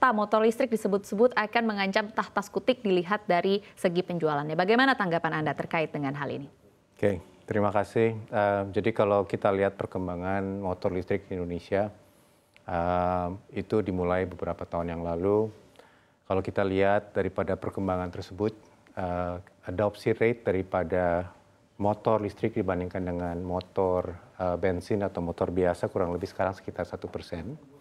pesta motor listrik disebut-sebut akan mengancam tas kutik dilihat dari segi penjualannya. Bagaimana tanggapan Anda terkait dengan hal ini? Oke, terima kasih. Jadi kalau kita lihat perkembangan motor listrik di Indonesia, itu dimulai beberapa tahun yang lalu. Kalau kita lihat daripada perkembangan tersebut, adopsi rate daripada motor listrik dibandingkan dengan motor bensin atau motor biasa kurang lebih sekarang sekitar 1%.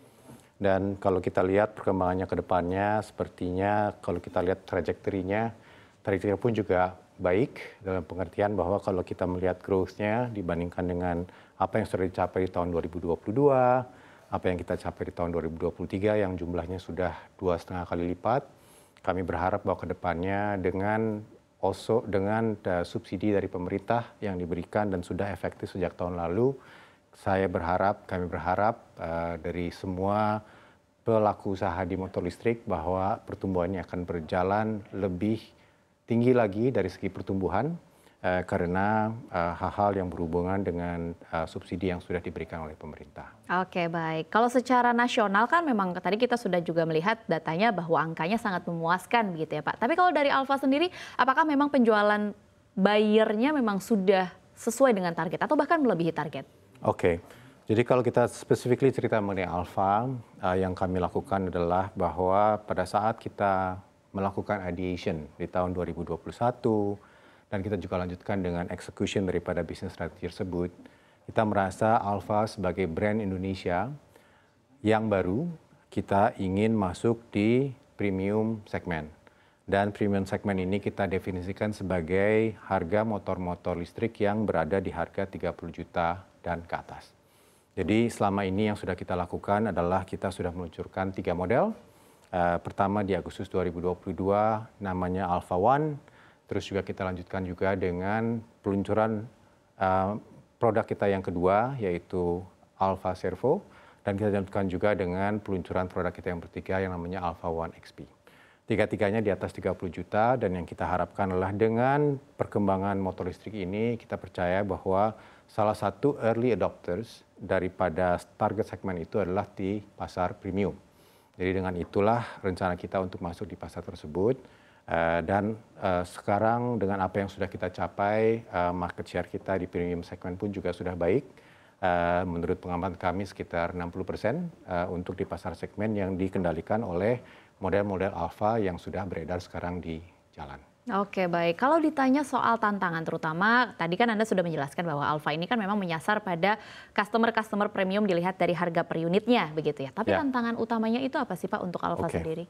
Dan kalau kita lihat perkembangannya ke depannya, sepertinya kalau kita lihat trajektorinya pun juga baik dalam pengertian bahwa kalau kita melihat growth-nya dibandingkan dengan apa yang sudah dicapai di tahun 2022, apa yang kita capai di tahun 2023 yang jumlahnya sudah 2,5 kali lipat, kami berharap bahwa ke depannya dengan subsidi dari pemerintah yang diberikan dan sudah efektif sejak tahun lalu, kami berharap dari semua pelaku usaha di motor listrik bahwa pertumbuhannya akan berjalan lebih tinggi lagi dari segi pertumbuhan karena hal-hal yang berhubungan dengan subsidi yang sudah diberikan oleh pemerintah. Oke, baik. Kalau secara nasional kan memang tadi kita sudah juga melihat datanya bahwa angkanya sangat memuaskan begitu ya Pak. Tapi kalau dari Alfa sendiri, apakah memang penjualan buyernya memang sudah sesuai dengan target atau bahkan melebihi target? Oke, jadi kalau kita specifically cerita mengenai Alfa, yang kami lakukan adalah bahwa pada saat kita melakukan ideation di tahun 2021, dan kita juga lanjutkan dengan execution daripada bisnis strategi tersebut, kita merasa Alfa sebagai brand Indonesia yang baru, kita ingin masuk di premium segmen. Dan premium segmen ini kita definisikan sebagai harga motor-motor listrik yang berada di harga 30 juta dan ke atas. Jadi selama ini yang sudah kita lakukan adalah kita sudah meluncurkan 3 model. Pertama di Agustus 2022 namanya Alfa One. Terus juga kita lanjutkan juga dengan peluncuran produk kita yang kedua yaitu Alfa Servo. Dan kita lanjutkan juga dengan peluncuran produk kita yang ketiga yang namanya Alfa One XP. Tiga-tiganya di atas 30 juta dan yang kita harapkan adalah dengan perkembangan motor listrik ini kita percaya bahwa salah satu early adopters daripada target segmen itu adalah di pasar premium. Jadi dengan itulah rencana kita untuk masuk di pasar tersebut dan sekarang dengan apa yang sudah kita capai, market share kita di premium segmen pun juga sudah baik. Menurut pengamatan kami sekitar 60% untuk di pasar segmen yang dikendalikan oleh model-model Alfa yang sudah beredar sekarang di jalan. Oke, baik. Kalau ditanya soal tantangan terutama, tadi kan Anda sudah menjelaskan bahwa Alfa ini kan memang menyasar pada customer premium dilihat dari harga per unitnya begitu ya. Tapi tantangan utamanya itu apa sih Pak untuk Alfa sendiri?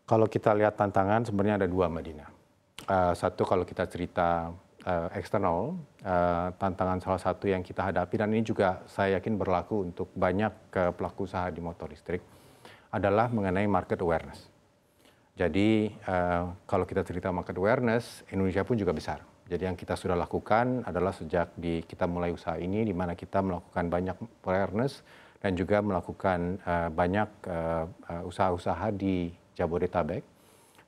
Kalau kita lihat tantangan sebenarnya ada dua Mbak Dina. Satu kalau kita cerita eksternal, tantangan salah satu yang kita hadapi dan ini juga saya yakin berlaku untuk banyak pelaku usaha di motor listrik adalah mengenai market awareness. Jadi kalau kita cerita market awareness, Indonesia pun juga besar. Jadi yang kita sudah lakukan adalah sejak kita mulai usaha ini, di mana kita melakukan banyak awareness dan juga melakukan banyak usaha-usaha di Jabodetabek.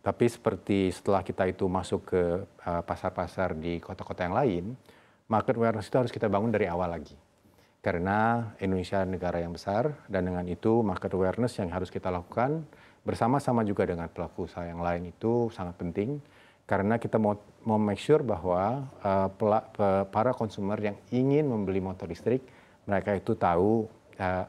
Tapi seperti setelah kita itu masuk ke pasar-pasar di kota-kota yang lain, market awareness itu harus kita bangun dari awal lagi. Karena Indonesia negara yang besar dan dengan itu market awareness yang harus kita lakukan bersama-sama juga dengan pelaku usaha yang lain itu sangat penting karena kita mau make sure bahwa para konsumer yang ingin membeli motor listrik mereka itu tahu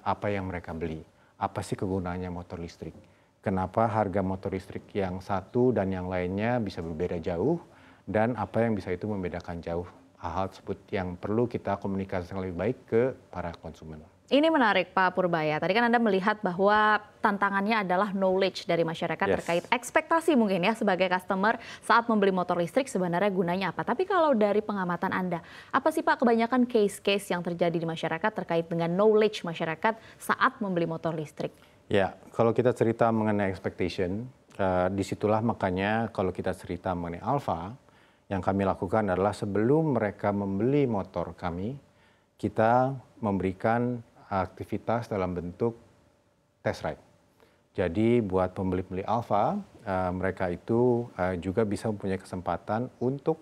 apa yang mereka beli, apa sih kegunaannya motor listrik, kenapa harga motor listrik yang satu dan yang lainnya bisa berbeda jauh dan apa yang bisa itu membedakan jauh hal-hal tersebut yang perlu kita komunikasikan lebih baik ke para konsumen. Ini menarik Pak Purbaya. Tadi kan Anda melihat bahwa tantangannya adalah knowledge dari masyarakat terkait ekspektasi mungkin ya sebagai customer saat membeli motor listrik sebenarnya gunanya apa. Tapi kalau dari pengamatan Anda, apa sih Pak kebanyakan case-case yang terjadi di masyarakat terkait dengan knowledge masyarakat saat membeli motor listrik? Ya, kalau kita cerita mengenai expectation, disitulah makanya kalau kita cerita mengenai Alfa, yang kami lakukan adalah sebelum mereka membeli motor kami, kita memberikan aktivitas dalam bentuk test ride. Jadi buat pembeli-pembeli Alfa, mereka itu juga bisa mempunyai kesempatan untuk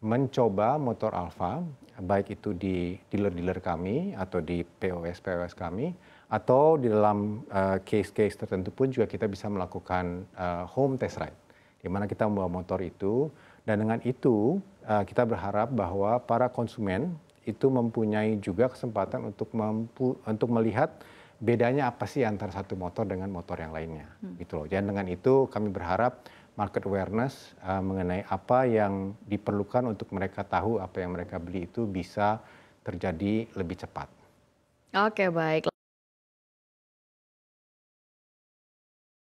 mencoba motor Alfa, baik itu di dealer-dealer kami atau di POS kami, Atau di dalam case-case tertentu pun juga kita bisa melakukan home test ride, di mana kita membawa motor itu, dan dengan itu kita berharap bahwa para konsumen itu mempunyai juga kesempatan untuk melihat bedanya apa sih antara satu motor dengan motor yang lainnya, gitu loh. Dan dengan itu kami berharap market awareness mengenai apa yang diperlukan untuk mereka tahu apa yang mereka beli itu bisa terjadi lebih cepat. Oke, baik.